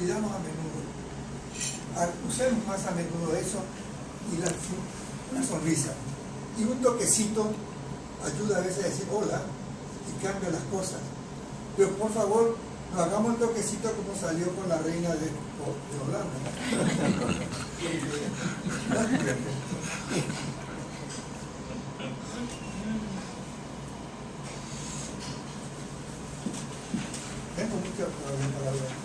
olvidamos a menudo. Usemos más a menudo eso y una sonrisa. Y un toquecito ayuda a veces a decir hola y cambia las cosas. Pero por favor, no hagamos el toquecito como salió con la reina de Holanda. Tengo mucho para hablar.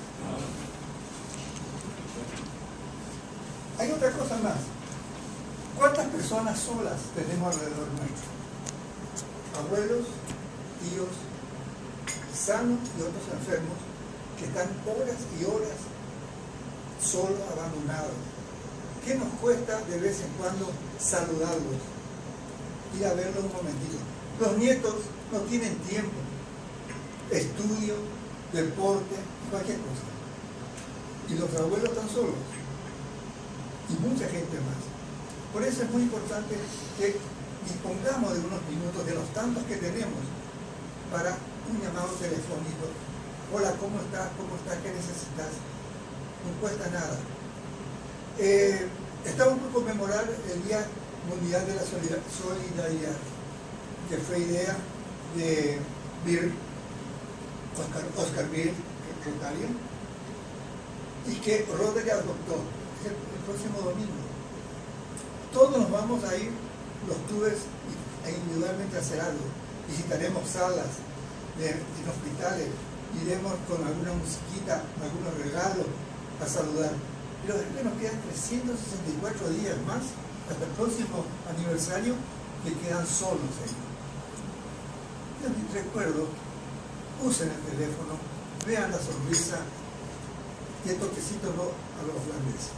Hay otra cosa más. ¿Cuántas personas solas tenemos alrededor nuestro? Abuelos, tíos, sanos y otros enfermos que están horas y horas solos, abandonados. ¿Qué nos cuesta de vez en cuando saludarlos? Ir a verlos un momentito. Los nietos no tienen tiempo. Estudio, deporte, cualquier cosa. Y los abuelos están solos. Y mucha gente más. Por eso es muy importante que dispongamos de unos minutos, de los tantos que tenemos, para un llamado telefónico. Hola, ¿cómo estás? ¿Cómo estás? ¿Qué necesitas? No cuesta nada. Estamos por conmemorar el Día Mundial de la Solidaridad, que fue idea de Oscar Beer, Rotarian, y que Rotary adoptó el próximo domingo. Todos nos vamos a ir, los clubes, individualmente a hacer algo. Visitaremos salas en hospitales, iremos con alguna musiquita, algunos regalos a saludar. Pero después nos quedan 364 días más hasta el próximo aniversario que quedan solos ahí. Yo les recuerdo, usen el teléfono, vean la sonrisa y el toquecito no a los holandeses.